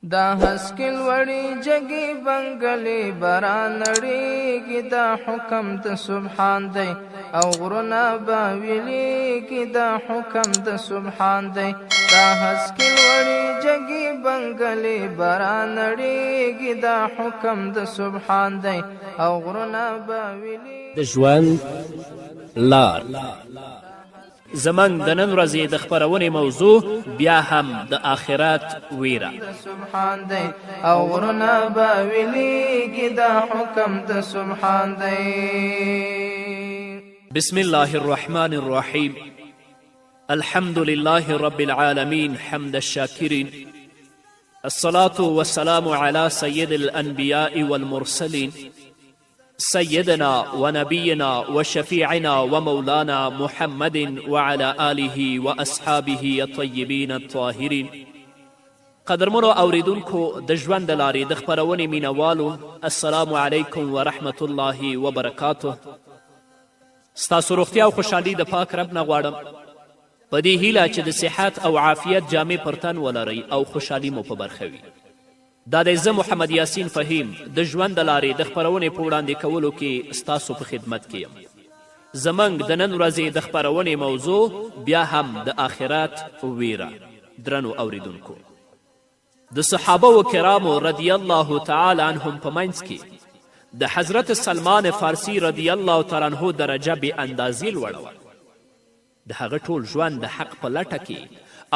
دا هسکل وړي جګي بنګلي باران نړیږي دا حکم د سبحان دی او غرونه باویلیږي دا حکم د سبحان دی دا هسکل وړي جګي بنګلي باران نړیږي دا حکم د سبحان دی او غرونه باویلیږي د ژوند لار زمنګ د نن ورځې د خپرونې موضوع بیا هم د آخرت ویره سبحان دی او غرونه باویلیږي دا حکم د سبحان دی. بسم الله الرحمن الرحیم الحمد لله رب العالمين حمد الشاكرين الصلاة والسلام على سيد الأنبياء والمرسلين سيدنا ونبينا وشفيعنا ومولانا محمد وعلى آله وأصحابه الطيبين الطاهرين. قدرمنو اوریدونکو د ژوند د لارې د خپرونې مینوالو السلام علیکم ورحمة الله وبرکاته. ستاسو روغتیا او خوشحالي د پاک رب نه غواړم په دې هیله چې د صحت او عافیت جامې پر تن ولرئ او خوشحالي مو په برخه وي. دا دی زه محمد یاسین فهیم د ژوند د لارې د خپرونې په وړاندې کولو کې ستاسو په خدمت کې یم. زموږ د نن ورځې د خپرونې موضوع بیا هم د آخرت ویره. درنو اوریدونکو، د صحابه و کرامو رضی الله تعالی عنهم په منځ کې د حضرت سلمان فارسی رضی الله تعالی عنه درجه بې اندازې لوړه وه. د هغه ټول ژوند د حق په لټه کې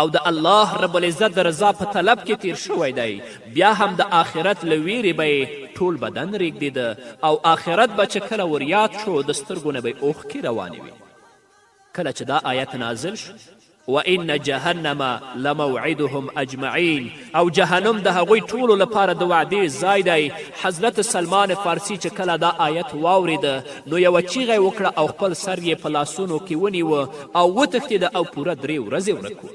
او د الله رب العزت د رضا په طلب کې تیر شوی دی. بیا هم د آخرت له ویرې به یې ټول بدن ریږدېده او آخرت به چې کله وریاد شو د سترګو نه به یې اوښکې روانې وي. کله چې دا آیت نازل شو وان جهنم لموعدهم اجمعین او جهنم د هغوی ټولو لپاره د وعدې ځای دی. حضرت سلمان فارسی چې کله دا آیت واورېده نو یوه چیغه یې وکړه او خپل سر یې په لاسونو کې ونیوه او وتښتېده او پوره 3 ورځې ورک و.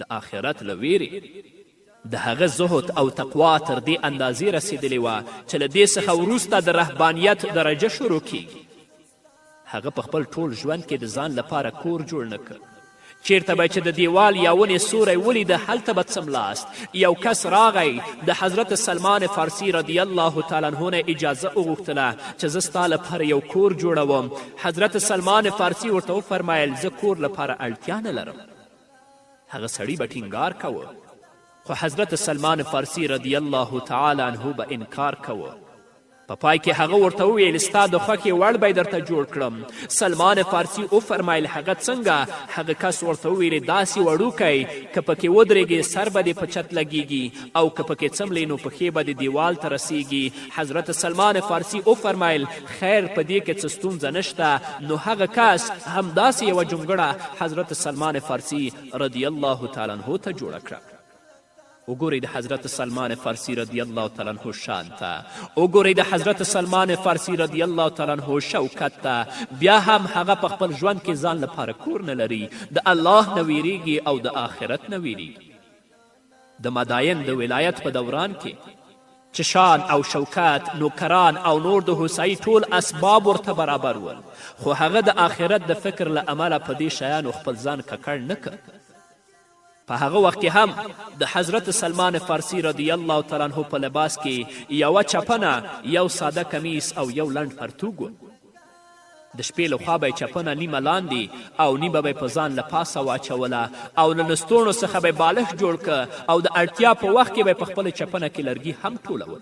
د آخرت له ویرې د هغه زهد او تقوا تر دې اندازې رسېدلې وه چې له دې څخه وروسته د رهبانیت درجه شروع کیږي. هغه په خپل ټول ژوند کې د ځان لپاره کور جوړ نه کړ. چیرته به چې د دیوال یا ونې سوری ولیده هلته به څملاست. یو کس راغی د حضرت سلمان فارسی رضی الله تعالی عنه نه اجازه وغوښتله چې زه ستا لپاره یو کور جوړوم. حضرت سلمان فارسی ورته وفرمیل زه کور لپاره اړتیا نه لرم. هغه سړي به ټینګار کوه خو حضرت سلمان فارسی رضی الله تعالی عنه به انکار کوه. په پای کې هغه ورته وویل ستا د خوښې وړ به درته جوړ کړم. سلمان فارسی وفرمیل هغه څنګه؟ هغه کس ورته وویل داسې وړوکی که پکې ودرېږې سر به دې په چت لګیږي او که پکې څملې نو پښې به دې دیوال ته رسیږي. حضرت سلمان فارسی وفرمیل خیر په دې کې څه ستونزه نشته. نو هغه کس همداسې یوه جونګړه حضرت سلمان فارسی رضی الله تعالی عنه ته جوړه کړه. وګورئ د حضرت سلمان فارسی رضی الله تعالی عنه شان ته، وګورئ د حضرت سلمان فارسی رضی الله تعالی عنه شوکت ته. بیا هم هغه په خپل ژوند کې ځان لپاره کور نه لري، د الله نه ویریږي او د آخرت نه ویریږي. د مداین د ولایت په دوران کې چې شان او شوکت، نوکران او نور د هوسایي ټول اسباب ورته برابر ول، خو هغه د آخرت د فکر له امله په دې شیانو خپل ځان ککړ نه کړ. په هغه وخت کې هم د حضرت سلمان فارسی رضی الله تعالی عنه په لباس کې یوه چپنه، یو ساده کمیس او یو لنډ پرتوګ و. د شپې لخوا به یې چپنه نیمه لاندې او نیمه به یې په ځان له پاسه واچوله او له نستوڼو څخه به یې بالښت جوړ که او د اړتیا په وخت کې به یې په خپله چپنه کې لرګي هم ټولول.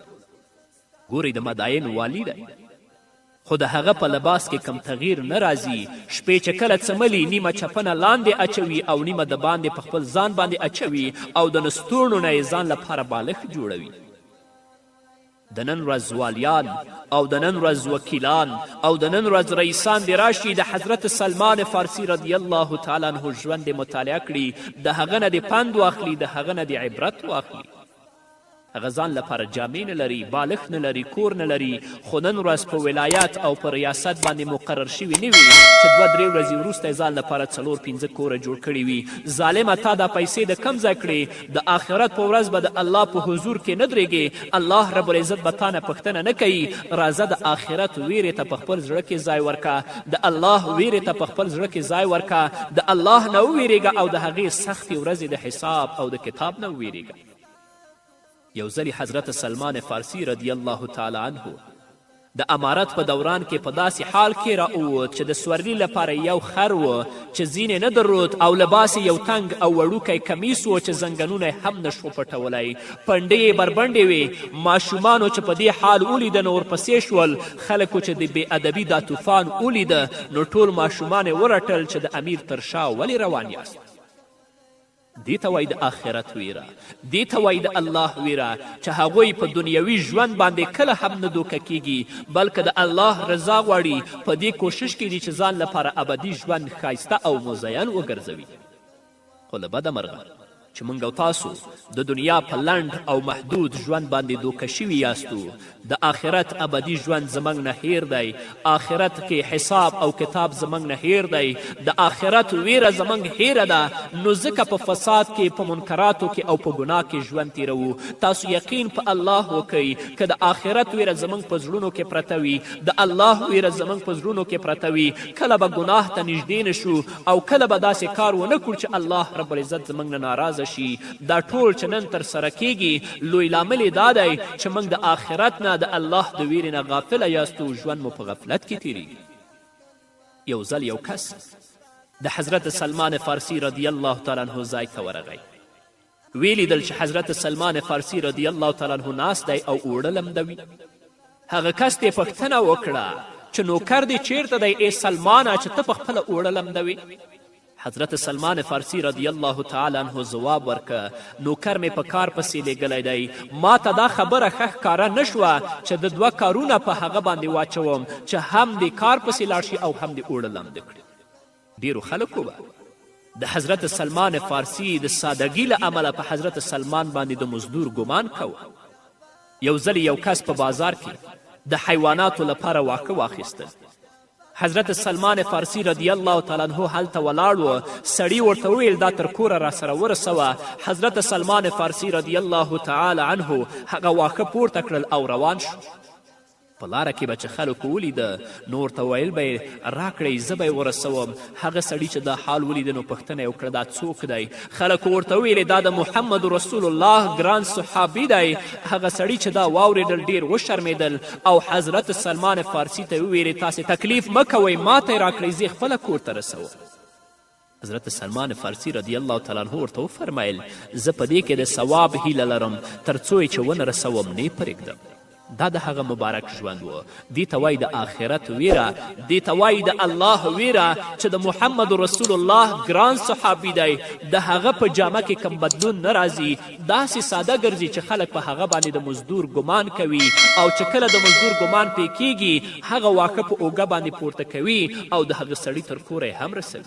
ګورئ د مداین والی دی خو د هغه په لباس کې کم تغییر نه راځي. شپې چې کله څملي نیمه چپنه لاندې اچوي او نیمه د باندې په خپل ځان باندې اچوي او د نستوڼو نه یې ځان لپاره بالښت جوړوي. د نن ورځ والیان او د نن ورځ وکیلان او د نن ورځ رئیسان دې راشي د حضرت سلمان فارسی رضی الله تعالی عنه ژوند دې مطالعه کړي، د هغه نه دې پند واخلي، د هغه نه دې عبرت واخلي. هغه ځان لپاره جامې نه لري، بالښت نه لري، کور نه لري، خو نن ورځ په ولایت او په ریاست باندې مقرر شوي نه وي چې 2-3 ورځې وروسته یې ځان لپاره 4-5 کوره جوړ کړي وي. ظالمه تا دا پیسې د کم ځای کړې؟ د آخرت په ورځ به د الله په حضور کې نه درېږې. الله رب العزت به تا نه پوښتنه نه کوي. راځه د آخرت ویرې ته په خپل زړه کې ځای ورکه، د الله ویرې ته په خپل زړه کې ځای ورکه، د الله نه وویرېږه او د هغې سختې ورځې د حساب او د کتاب نه وویرېږه. یو ځلې حضرت سلمان فارسی رضی الله تعالی عنه د امارت په دوران کې په داسې حال کې راووت چې د سورلي لپاره یو خر و چې زینې نه درلود او لباس یو تنګ او وړوکی کمیس و چې زنګنونه یې هم نشو پټولی، پنډې یې بربنډې وې. ماشومانو چې په دې حال ولیده نو ورپسې شول. خلکو چې د بې ادبي دا طوفان ولیده نو ټول ماشومان یې ورټل چې د امیر تر شا ولې روان یاست؟ دې ته وایي د آخرت ویره، دې ته وایي د الله ویره چې هغوی په دنیوي ژوند باندې کله هم نه دوکه کیږي بلکې د الله رضا غواړي. په دې کوشش کې دي چې ځان لپاره ابدي ژوند ښایسته او مزین وګرځوي. خو له بده مرغه چې موږ او تاسو د دنیا په لنډ او محدود ژوند باندې دوکه شوي یاستو، د آخرت ابدي ژوند زموږ نه هیر دی. آخرت کې حساب او کتاب زموږ نه هیر دی. د آخرت ویره زموږ هیره ده. نو ځکه په فساد کې، په منکراتو کې او په ګناه کې ژوند تیروو. تاسو یقین په الله وکئ که د آخرت ویره زموږ په زړونو کې پرته وي، د الله ویره زموږ په زړونو کې پرته وي، کله به ګناه ته نږدې نشو او کله به داسې کار ونه کړو چې الله رب العزت زموږ نه ناراضه شي. دا ټول چې نن ترسره کیږي لوی لامل یې دا دی چې موږ د آخرت نه، د الله د ویرې نه غافله یاستو. ژوند مو په غفلت کې تیریږي. یو ځل یو کس د حضرت سلمان فارسی رضی الله تعالی عنه ځای ته ورغی. ویلیدل چې حضرت سلمان فارسی رضی الله تعالی عنه ناست دی او اوړه لمدوي. هغه کس ته یې پوښتنه وکړه چې نوکر دې چیرته دی ای سلمانه چې ته په خپله اوړه لمدوي؟ حضرت سلمان فارسی رضی الله تعالی عنه ځواب ورکه نوکر مې په کار پسې لیږلی دی. ما ته دا خبره ښه ښکاره نه شوه چې د دوه کارونه په هغه باندې واچوم چې هم د کار پسې لاړ شي او هم د اوړه لمده کړي. ډیرو خلکو به د حضرت سلمان فارسی د سادگی له امله په حضرت سلمان باندې د مزدور ګمان کوه. یو ځل یو کس په بازار کې د حیواناتو لپاره واښه واخیستل. حضرت سلمان فارسی رضی الله تعالی عنه هلته ولاړ و. سړي ورته وویل دا تر کوره راسره ورسوه. حضرت سلمان فارسی رضی الله تعالی عنه هغه واښه پورته کړل او روان شو. په لاره کې به چې خلکو ولیده نو ورته ویل به یې راکړئ زه به یې ورسوم. هغه سړي چې دا حال ولیده نو پوښتنه یې وکړه دا څوک دی؟ خلکو ورته ویلې دا د محمد رسول الله ګران صحابي دی. هغه سړي چې دا واورېدل ډېر وشرمېدل او حضرت سلمان فارسی ته وویلې تاسې تکلیف مه کوئ ما ته یې راکړئ زه یې خپله کور ته رسوم. حضرت سلمان فارسی رضی الله تعالی عنه ورته وفرمیل زه په دې کې د ثواب هیله لرم تر څو یې چې ونه رسوم نه یې پرېږدم. دا د هغه مبارک ژوند و. دې ته وایي د آخرت ویره، دې ته وایي د الله ویره چې د محمد رسول الله ګران صحابي دی. د هغه په جامه کې کم بدلون نه راځي. داسې ساده ګرځي چې خلک په هغه باندې د مزدور ګمان کوي او چې کله د مزدور ګمان پې کیږي هغه واښه په اوږه باندې پورته کوي او د هغه سړي تر کوره هم رسوي.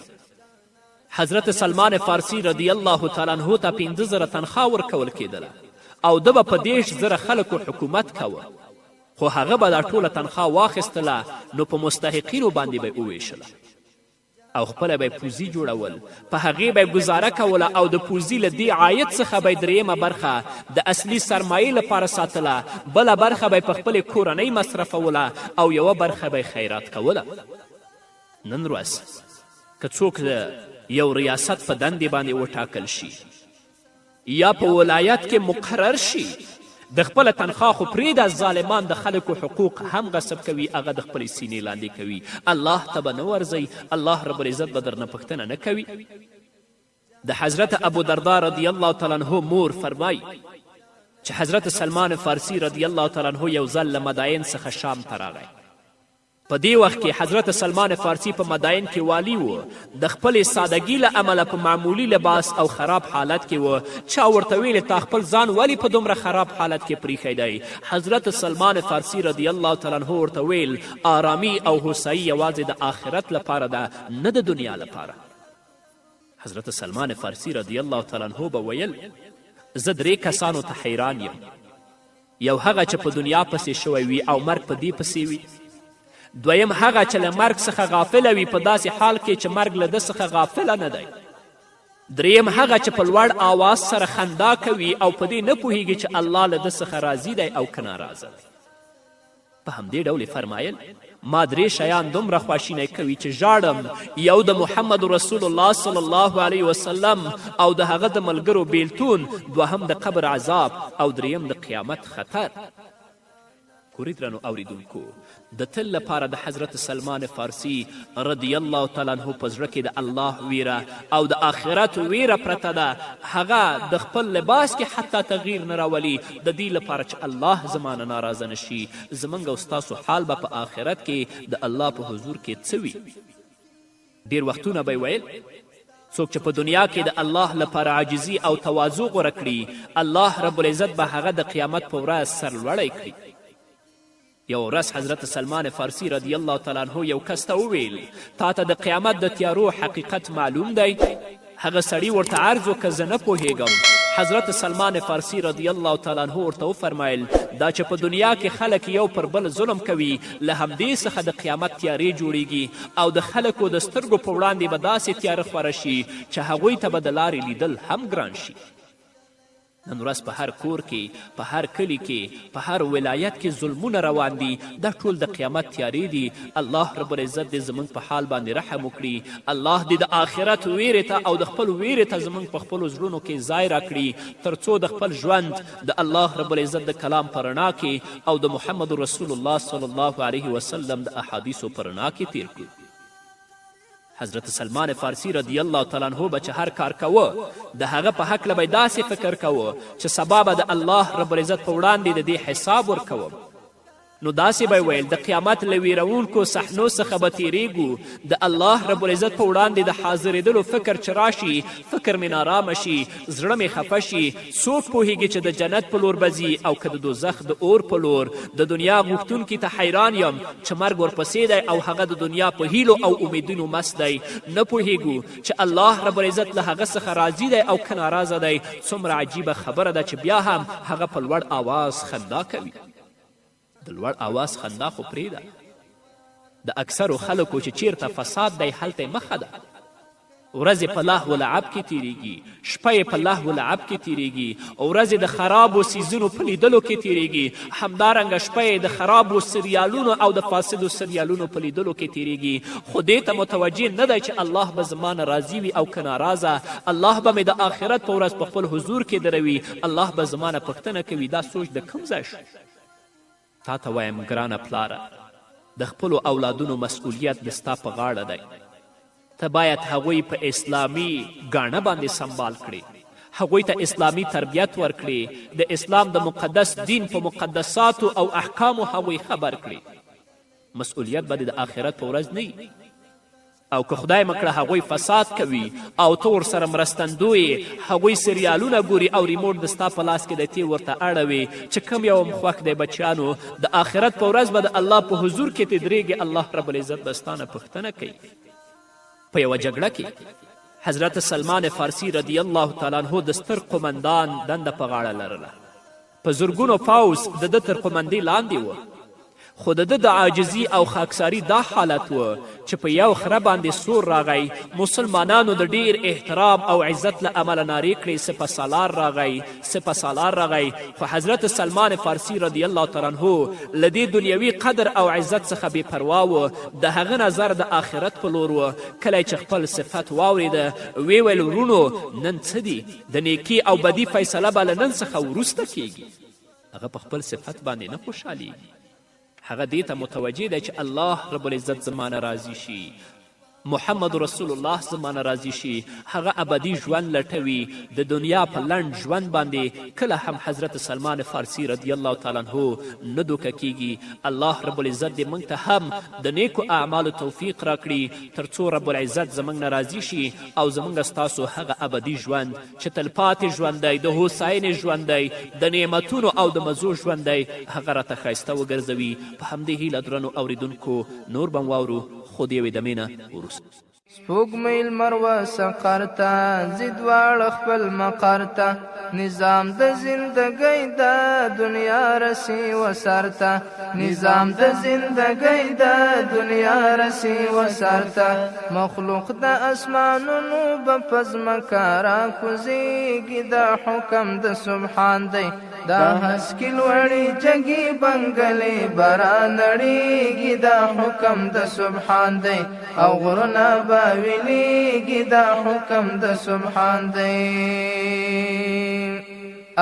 حضرت سلمان فارسی رضی الله تعالی عنه ته 5,000 تنخواه ورکول کېدله او ده به په 10,000 خلکو حکومت کوه. خو هغه به دا ټوله تنخواه واخیستله نو په مستحقینو باندې به یې وویشله او خپله به یې پوزي جوړول. په هغې به یې ګزاره کوله او د پوزي له دې عاید څخه به یې درېیمه برخه د اصلي سرمایې لپاره ساتله، بله برخه به یې په خپلې کورنۍ مصرفوله او یوه برخه به یې خیرات کوله. نن ورځ که څوک د یو ریاست په دندې باندې وټاکل شي یا په ولایت کې مقرر شي د خپله تنخواه خو پرېږده ظالمان د خلکو حقوق هم غصب کوي، هغه د خپلې سینې لاندې کوي. الله ته به نه ورځئ، الله رب العزت به درنه پوښتنه نه کوي. د حضرت ابو دردا رضی الله تعالی عنه مور فرمایي چې حضرت سلمان فارسی رضی الله تعالی عنه یو ځل له مداین څخه شام ته راغی. په دې وخت کې حضرت سلمان فارسی په مداین کې والی و. د خپلې سادگی له امله په معمولی لباس او خراب حالت کې و. چا ورته ویلې تا خپل ځان ولې په دومره خراب حالت کې پریښی دی؟ حضرت سلمان فارسی رضی الله تعالی عنه ورته ویل آرامی او هوسایي یوازې د آخرت لپاره ده نه د دنیا لپاره. حضرت سلمان فارسی رضی الله تعالی عنه به ویل زه 3 کسانو ته حیران یم. یو هغه چې په دنیا پسې شوی وي او مرګ په دې پسې وي. دویم هغه چې له مرګ څخه غافله وي په داسې حال کې چې مرګ له ده څخه غافله نه دی. دریم هغه چې په لوړ آواز سره خندا کوي او په دې نه پوهیږي چې الله له ده څخه راضي دی او که ناراضه دی. په همدې ډول یې فرمایل ما 3 شیان دومره خواشینی کوي چې ژاړم، یو د محمد رسول الله صلی الله علیه وسلم او د هغه د ملګرو بیلتون، دوهم د قبر عذاب او دریم د قیامت خطر. ګورئ درنو اوریدونکو، د تل لپاره د حضرت سلمان فارسی رضی الله تعالی عنه په زړه کې د الله ویره او د آخرت ویره پرته ده. هغه د خپل لباس کې حتی تغییر نه راولي د دې لپاره چې الله زمانه ناراضه نشي. زموږ او ستاسو حال به په آخرت کې د الله په حضور کې څه وي؟ ډېر وختونه به ویل څوک چې په دنیا کې د الله لپاره عاجزي او تواضع غوره کړي، الله رب العزت به هغه د قیامت په ورځ سرلوړی کړي. یو ورځ حضرت سلمان فارسی رضی الله تعالی عنه یو کس ته وویل تا ته د قیامت د تیارو حقیقت معلوم دی؟ هغه سړي ورته عرض وکړه زه نه پوهیږم. حضرت سلمان فارسی رضی الله تعالی عنه ورته وفرمیل دا چې په دنیا کې خلک یو پر بل ظلم کوي، له همدې څخه د قیامت تیارې جوړیږي او د خلکو د سترګو په وړاندې به داسې تیاره خوره شي چې هغوی ته به د لارې لیدل هم ګران شي. نن ورځ په هر کور کې، په هر کلي کې، په هر ولایت کې ظلمونه روان دي. دا ټول د قیامت تیارې دي. الله رب العزت دې زموږ په حال باندې رحم وکړي. الله دې د آخرت ویرې ته او د خپل ویرې ته زموږ په خپلو زړونو کې ځای راکړي، تر څو د خپل ژوند د الله رب العزت د کلام په رڼا کې او د محمد رسول الله صلی الله علیه وسلم د احادیثو په رڼا کې تیر کړو. حضرت سلمان فارسی رضی الله تعالی عنه به چې هر کار کوه د هغه په هکله به داسې فکر کوه چې سبا به د الله رب العزت په وړاندې د دې حساب ورکوم. نو داسې به ویل د قیامت له ویرونکو صحنو څخه به تیریږو، د الله رب العزت په وړاندې د حاضرېدلو فکر چې راشي فکر مې نارامه شي، زړه مې خفه شي. څوک پوهیږي چې د جنت په لور به ځي او که د دوزخ د اور په لور. د دنیا غوښتونکي ته حیران یم چې مرګ ورپسې دی او هغه د دنیا په هیلو او امیدونو مست دی. نه پوهیږو چې الله رب العزت له هغه څخه راضي دی او که ناراضه دی. څومره عجیبه خبره ده چې بیا هم هغه په لوړ آواز خندا کوي. د لوړ آواز خندا خو پرېږده، د اکثرو خلکو چې چیرته فساد دی هلته یې مخه ده. ورځې په لهو لعب کې تیریږي، شپه یې په لهو لعب کې تیریږي، ورځې د خرابو څیزونو په لیدلو کې تیریږي، همدارنګه شپه یې د خرابو سریالونو او د فاسدو سریالونو په لیدلو کې تیریږي. خو دې ته متوجه نه دی چې الله به زما نه راضي وي او که ناراضه. الله به مې د آخرت په ورځ په خپل حضور کې دروي، الله به زما نه پوښتنه کوي. دا سوچ د کوم ځای شو؟ تا ته وایم ګرانه پلاره، د خپلو اولادونو مسئولیت د ستا په غاړه دی. ته باید هغوی په اسلامي ګاڼه باندې سنبال کړې، هغوی ته اسلامي تربیت ورکړې، د اسلام د مقدس دین په مقدساتو او احکامو هغوی خبر کړې. مسئولیت به د آخرت په ورځ نه وي. او که خدای مکړه هغوی فساد کوي او ته ورسره مرستندوی، هغوی سریالونه ګوري او ریموټ د ستا په لاس کې د تی ورته اړوي چې کم یو م خوښ دی بچیانو، د آخرت په ورځ به د الله په حضور کې تدریږي. الله رب العزت به ستا نه پوښتنه کوي. په یوه جګړه کې حضرت سلمان فارسی رضی الله تعالی عنه د ستر قمندان دنده په غاړه لرله. په زرګونو پوځ د ده تر قمندې لاندې و، خو د ده د عاجزي او خاکساري دا حالت و چې په یو خره باندې سور راغی. مسلمانانو د ډیر احترام او عزت له امله نارې کړې سپه سالار راغی، سپه سالار راغی. خو حضرت سلمان فارسی رضی الله تعالی عنه له دې دنیوي قدر او عزت څخه بې پروا و، د هغه نظر د آخرت په لور و. کله چې خپل صفت واورېده ویې ویل ورونو نن څه دي؟ د نیکي او بدي فیصله به له نن څخه وروسته کیږي. هغه په خپل صفت باندې نه خوشحالیږي، هغه دې ته متوجه دی چې الله رب العزت زما نه راضي شي، محمد رسول الله زما نه راضي شي. هغه ابدي ژوند لټوي. د دنیا په لنډ ژوند باندې کله هم حضرت سلمان فارسی رضی الله تعالی عنه نه دوکه کیږي. الله رب العزت دې موږ ته هم د نیکو اعمالو توفیق راکړي تر څو رب العزت زموږ نه راضي شي او زموږ ستاسو هغه ابدي ژوند چې تلپاتې ژوند دی، د هوساینې ژوند دی، د نعمتونو او د مزو ژوند دی، هغه راته ښایسته وګرځوي. په همدې هیله درنو اوریدونکو نور به واورو خو د یوې دمې نه وروسته. سپوږمۍ لمر و سقر ته ځي دواړه خپل مقر ته، نظام د زندګۍ د دنیا رسی و سر ته، نظام د زندګۍ د دنیا رسی و سر ته. مخلوق د اسمانونو به په ځمکه راکوزیږي، د حکم د سبحان دی دا هسکی لوړې جګې بنګلې برا نړېږي دا حکم د سبحان دی او غرونه به ویلېږي دا حکم د سبحان دی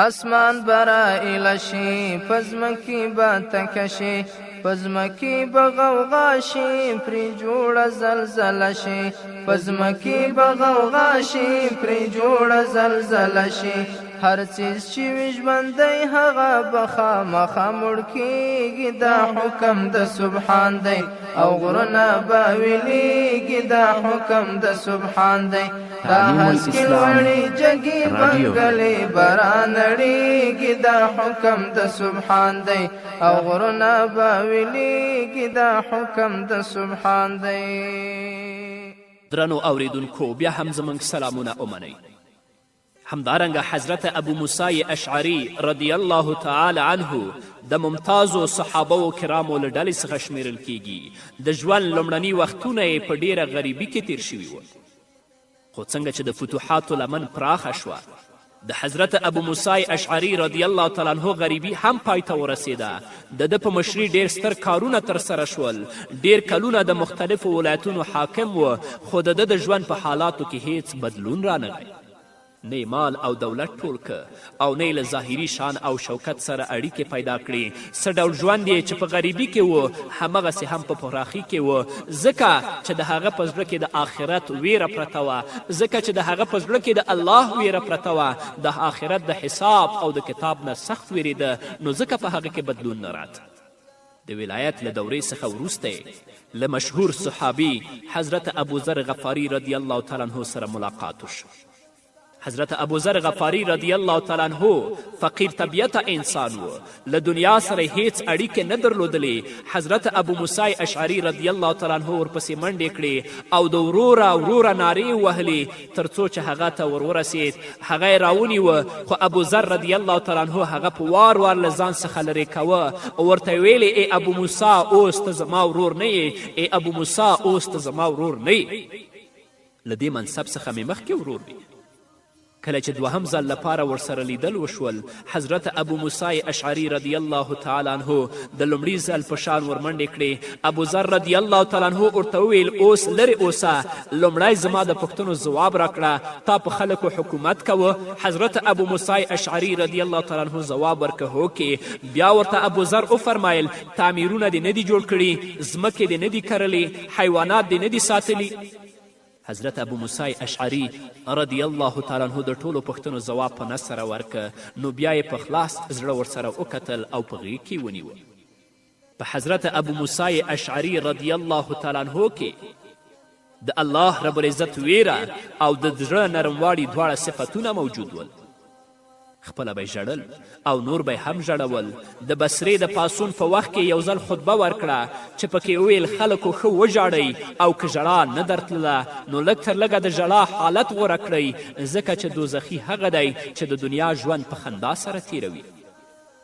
اسمان برا ایلشی پزمکی با تکشی پزمکی بغوغا شي پری جوړه زلزله شي پزمکی بغوغا شي پری جوړه زلزله شي هر چیز چې ژوندی هغه به خامخا مړ کېږي دا حکم د سبحان دی او غرونه به ویلېږي دا حکم د سبحان دی دا هسکې لوړې جګې بنګلې برا نړېږي دا حکم د سبحان دی او غرونه به ویلېږي دا حکم د سبحان دی درنو اوریدونکو بیا هم زموږ سلامونه ومنئ همدارنګه حضرت ابو موسی اشعری رضی الله تعالی عنه د ممتازو صحابو کرامو له ډلې څخه شمیرل کیږي د ژوند لومړني وختونه یې په ډیره غریبي کې تیر شوي وو خو څنګه چې د فتوحاتو لمن پراخه شوه د حضرت ابو موسی اشعری رضی الله تعالی عنه غریبي هم پای ته ورسېده د ده په مشري ډېر ستر کارونه ترسره شول ډېر کلونه د مختلفو ولایتونو حاکم و خو د ده د ژوند په حالاتو کې هیڅ بدلون رانغی نه مال او دولت ټول که او نه له ظاهري شان او شوکت سره اړیکې پیدا کړي څه ډول ژوند یې چې په غریبي کې و همغسې هم په پراخي کې و ځکه چې د هغه په زړه کې د آخرت ویره پرته وه ځکه چې د هغه په زړه کې د الله ویره پرته وه د آخرت د حساب او د کتاب نه سخت ویرېده نو ځکه په هغه کې بدلون نه راته د ولایت له دورې څخه وروسته له مشهور صحابي حضرت ابوذر غفاري رضی الله تعالی عنه سره ملاقات وشو حضرت ابوذر غفاری رضی الله تعالی عنه فقیر طبیعته انسان و له دنیا سره هیڅ اړیکې نه درلودلې حضرت ابو موسی اشعری رضی الله تعالی عنه ورپسې منډې کړې او د وروره وروره نارې وهلې تر څو چې هغه ته ورورسېد هغه یې راونیوه خو ابوذر رضی الله تعالی عنه هغه په وار وار له ځان څخه لرې کوه او ورته ویلې ای ابو موسی اوس ته زما ورور نه یې ای ابو موسی اوس ته زما ورور نه یې له دې منصب څخه مې مخکې ورور وي کله چې دوهم ځل لپاره ورسره لیدل وشول حضرت ابو موسی اشعری رضی الله تعالی عنه د لومړي ځل په شان ورمنډې کړې ابوذر رضی الله تعالی عنه ورته وویل اوس لرې اوسه لومړی زما د پوښتنو ځواب راکړه تا په خلکو حکومت کوه حضرت ابو موسی اشعری رضی الله تعالی عنه ځواب ورکه هوکې بیا ورته ابوذر وفرمایل تعمیرونه دې نه دي جوړ کړي ځمکې دې نه دي کرلې حیوانات دې نه دي ساتلي حضرت ابو موسی اشعری رضی الله تعالی عنه د ټولو پوښتنو ځواب په نس سره ورکه نو بیا یې په خلاص زړه ورسره وکتل او په غېږ کې ونیوه په حضرت ابو موسی اشعری رضی الله تعالی عنه کې د الله رب العزت ویره او د زړه نرمواړي دواړه صفتونه موجود ول خپله به ژړل او نور به هم ژړول د بصرې د پاڅون په وخت کې یو ځل خطبه ورکړه چې پکې وویل خلکو ښه وژاړئ او که ژړا نه درتلله نو لږ تر لږه د ژړا حالت غوره کړئ ځکه چې دوزخي هغه دی چې د دنیا ژوند په خندا سره تیروي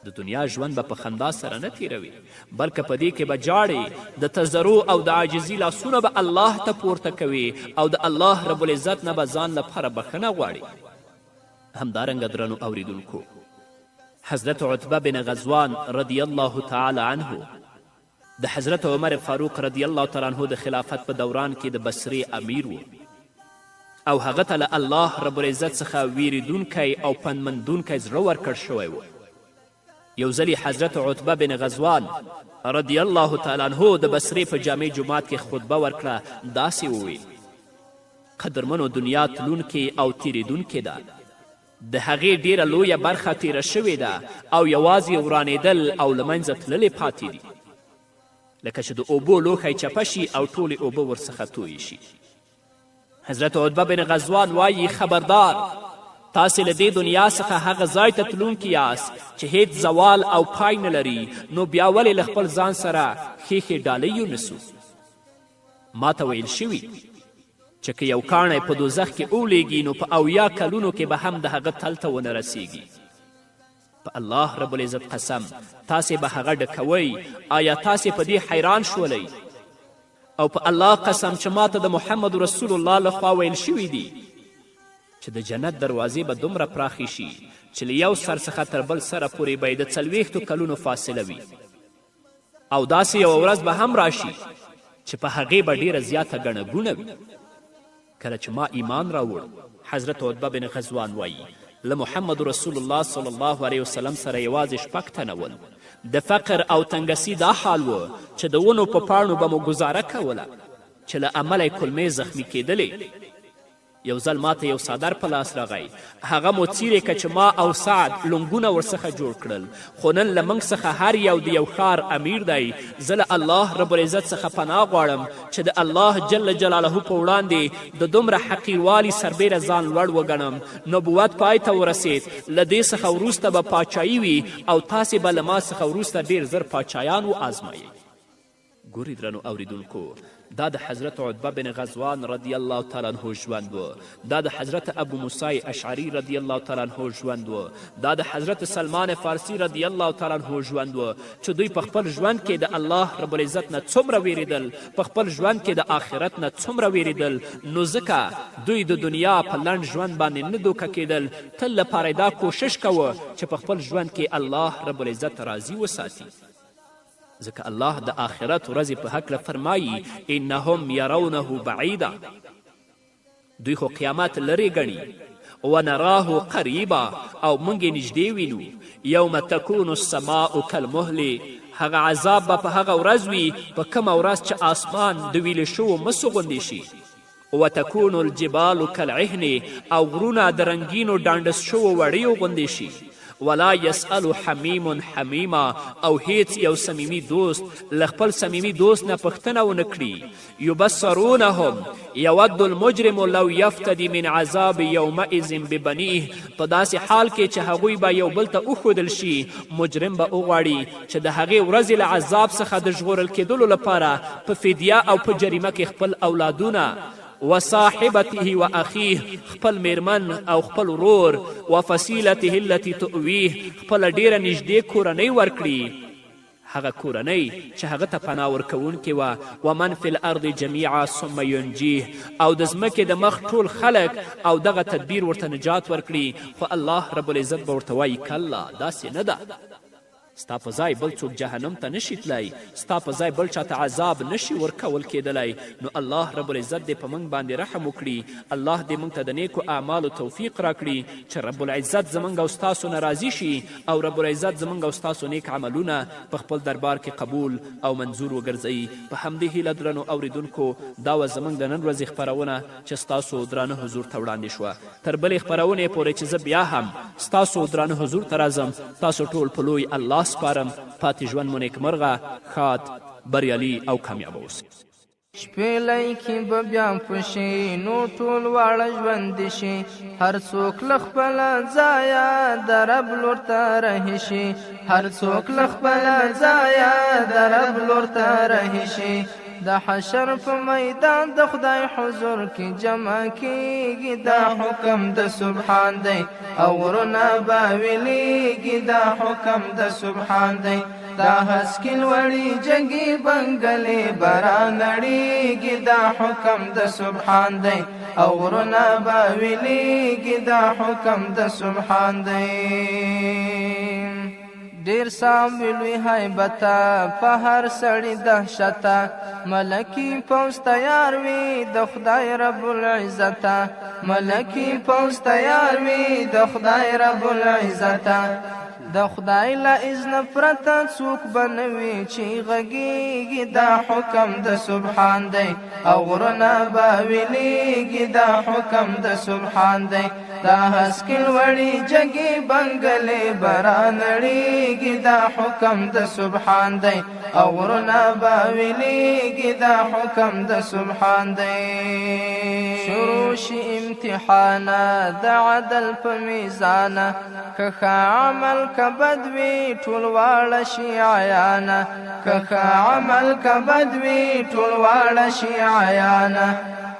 د دنیا ژوند به په خندا سره نه تیروي بلکې په دې کې به جاړې د تضرع او د عاجزي لاسونه به الله ته پورته کوي او د الله رب العزت نه به ځان لپاره بخښنه غواړي همدارنګه درنو اوریدونکو حضرت عتبه بن غزوان رضی الله تعالی عنه د حضرت عمر فاروق رضی الله تعالی عنه د خلافت په دوران کې د بصرې امیر و او هغه ته له الله رب العزت څخه ویریدونکی او پندمندونکی زړه ورکړ شوی و یو ځلې حضرت عتبه بن غزوان رضی الله تعالی عنه د بصرې په جامع جومات کې خطبه ورکړه داسې وویل قدرمنو دنیا تلونکې او تیریدونکې ده د هغې ډیره لویه برخه تیره شوې ده او یوازې ورانېدل او له منځه تللې پاتې دي لکه چې د اوبو لوښی چپه شي او ټولې اوبه ورڅخه تویې شي حضرت عتبه بن غزوان وایي خبردار تاسې له دې دنیا څخه هغه ځای ته تلونکي یاست چې هیڅ زوال او پای نه لري نو بیا ولې له خپل ځان سره ښې ډالۍ یونسو ما ته ویل شوي چې که یو کاڼی په دوزخ کې اولیږي نو په 80 کلونو کې به هم د هغه تل ته ونه رسیږي په الله رب العزت قسم تاسې به هغه ډکوئ آیا تاسې په دې حیران شولئ او په الله قسم چې ما ته د محمد رسول الله لخوا ویل شوي دي چې د جنت دروازې به دومره پراخې شي چې له یو سر څخه تر بل سره پورې به یې د 40 کلونو فاصله وي، او داسې یوه ورځ به هم راشي چې په هغې به ډیره زیاته ګڼه ګوڼه وي. کله چې ما ایمان راوړ، حضرت عتبه بن غزوان وایي، له محمد رسول الله صلی الله علیه وسلم سره یوازې 6 تنه ول. د فقر او تنګسي دا حال و چې د ونو په پاڼو به مو ګزاره کوله چې له امله یې کلمې زخمي کېدلې. یو ځل ماته یو څادر په لاس راغی، هغه مو څیرې که چې ما او سعد لنګونه ورڅخه جوړ کړل. خو نن له موږ څخه هر یو د یو ښار امیر دی. زه له الله رب العزت څخه پناه غواړم چې د الله جل جلاله په وړاندې د دومره حقیروالي سربیره ځان لوړ وګڼم. نبوت پای ته ورسید، له دې څخه وروسته به پاچایي وي او تاسې به له ما څخه وروسته ډېر زر پاچایان وآزمایئ. ګورې درنو اوریدونکو، دا د حضرت عتبه بن غزوان رضی الله تعالی عنه ژوند و. دا د حضرت ابو موسی اشعری رضی الله تعالی عنه ژوند و. دا د حضرت سلمان فارسی رضی الله تعالی عنه ژوند و چې دوی په خپل ژوند کې د الله رب العزت نه څومره ویرېدل، په خپل ژوند کې د آخرت نه څومره ویرېدل. نو ځکه دوی د دنیا په لنډ ژوند باندې نه دوکه کېدل، تل لپاره دا کوشش کوه چې په خپل ژوند کې الله رب العزت راضي وساتي. ځکه الله د آخرت ورځې په هکله فرمایي انهم یرونه بعیدا، دوی خو قیامت لرې ګڼي. ونراه قریبا، او موږ یې نږدې وینو. یوم تکون السماء کالمهل، هغه عذاب به په هغه ورځ وي په کومه ورځ چې آسمان د ویلې شوو مسو غوندې شي. وتکون الجبال کالعهن، او غرونه د رنګینو ډانډس شوو وړیو غوندې شي. ولا یسأل حمیم حمیما، او هیڅ یو صمیمي دوست له خپل صمیمي دوست نه پوښتنه ونه کړي. یبصرونهم یود المجرم لو یفتدي من عذاب یومئذ ببنیه، په داسې حال کې چې هغوی به یو بل ته وښودل شي، مجرم به وغواړي چې د هغې ورځې له عذاب څخه د ژغورل کېدلو لپاره په فدیه او په جریمه کې خپل اولادونه وصاحبته و اخیه، خپل میرمن او خپل ورور، وفصیلته التي تؤویه، خپله ډیره نږدې کورنۍ ورکړي، هغه کورنۍ چې هغه ته پناه ورکوونکې وه. ومن فی الارض جمیعا ثم ینجیه، او د ځمکې د مخ ټول خلک او دغه تدبیر ورته نجات ورکړي. خو الله رب العزت به ورته وایي کله، داسې نه ده. ستا په ځای بل څوک جهنم ته نشي تللی، ستا په ځای بل چاته عذاب نشي ورکول کېدلی. نو الله رب العزت دې په موږ باندې رحم وکړي. الله دې موږ ته د نیکو اعمالو توفیق راکړي چې رب العزت زموږ او ستاسو نه راضي شي، او رب العزت زموږ او ستاسو نیک عملونه په خپل دربار کې قبول او منظور وګرځوي. په همدې هیله درنو اوریدونکو، دا وه زموږ د نن ورځې خپرونه چې ستاسو درانه حضور ته وړاندې شوه. تر بلې خپرونې پورې چې زه بیا هم ستاسو درانه حضور ته راځم، تاسو ټول په لوی الله سپارم. پاتې ژوند مو نیکمرغه، ښاد، بریالي او کامیابه اوسئ. شپېلی کې به بیا پشي، نو ټول واړه ژوند شي. هر څوک له خپله ځایه د رب لور ته رهي شي، هر څوک له خپله ځایه د رب لور ته رهي شي. د حشر په میدان د خدای حضور کې جمع کېږي، دا حکم د سبحان دی، او غرونه به ویلېږي، دا حکم د سبحان دی. دا هسکې لوړې جګې بنګلې به رانړېږي، دا حکم د سبحان دی، او غرونه به ویلېږي، دا حکم د سبحان دی. ډیر سام ویلوی هیبته، په هر سړي دهشته، ملکی پوځ تیار وي د خدای رب العزته، ملکی پوځ تیار وي د خدای رب العزته. د خدای له اذن پرته څوک به نه وي چې غږیږي، دا حکم د سبحان دی، او غرونه به ویلېږي، دا حکم د سبحان دی. دا هسکې لوړې جګې بنګلې به رانړېږي، دا حکم د سبحان دی، او غرونه به ویلېږي، دا حکم د سبحان دی. شروع شي امتحانه د عدل په میزانه، که ښه عمل که بد وي ټول واړه شي عیانه، که ښه عمل که بد وي ټول واړه شي عیانه.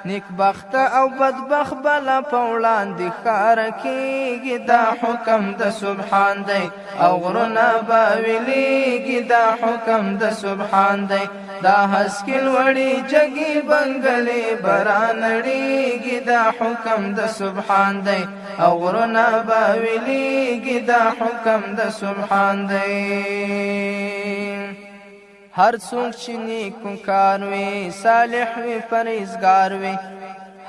نیک بخت او بدبخت بلا پولاندې ښکار کیږي دا حکم د سبحان دی او غرونه باویلیږي دا حکم د سبحان دی دا هسکې لوړې جګې بنګلې برانړېږي دا حکم د سبحان دی او غرونه باویلیږي دا حکم د سبحان دی هر څوک چې نیکوکار وي صالح وي پرهیزګار وي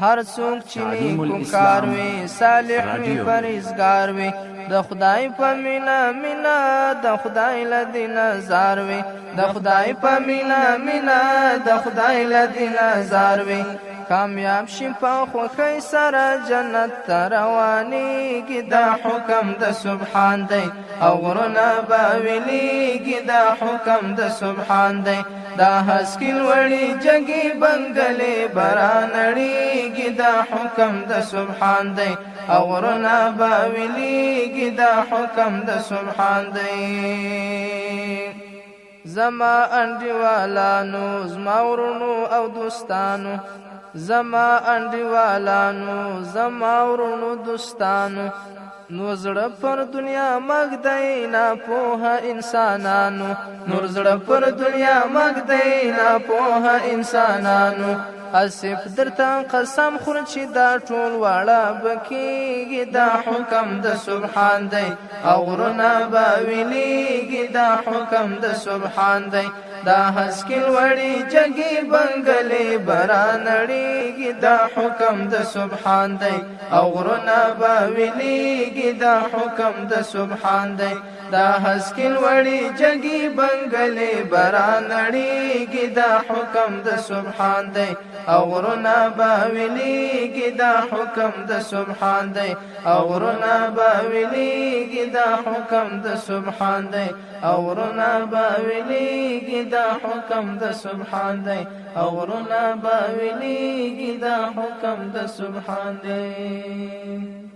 هر څوک چې نیکوکار وي صالح وي پرهیزګار وي د خدای په مینا مینا د خدای له دینه زار وي د خدای په مینا مینا د خدای له دینه زار وي کامیاب شي په خوښۍ سره جنت ته روانېږي دا حکم د سبحان دی او غرونه باویلیږي دا حکم د سبحان دی دا هسکې لوړې جګې بنګلې برانړېږي دا حکم د سبحان دی او غرونه باویلیږي دا حکم د سبحان دی زما انډیوالانو زما ورونو او دوستانو زما انډیوالانو زما ورونو دوستانو نور زړه پر دنیا مګدی نه پوهه انسانانو نور زړه پر دنیا مګدی نه پوهه انسانانو اسف درته قسم خور چې دا ټول واړه بکیږي دا حکم د سبحان دی او غرونه باویلیږي دا حکم د سبحان دی دا هسکې لوړې جګې بنګلې برانړېږي دا حکم د سبحان دی او غرونه باویلیږي دا حکم د سبحان دی دا هسکې لوړې جګې بنګلې برانړېږي دا حکم د سبحان دی او غرونه باویلیږي دا حکم د سبحان دی او غرونه باویلیږي دا حکم د سبحان دی او غرونه باویلیږي دا حکم د سبحان دی او غرونه باویلیږي دا حکم د سبحان دی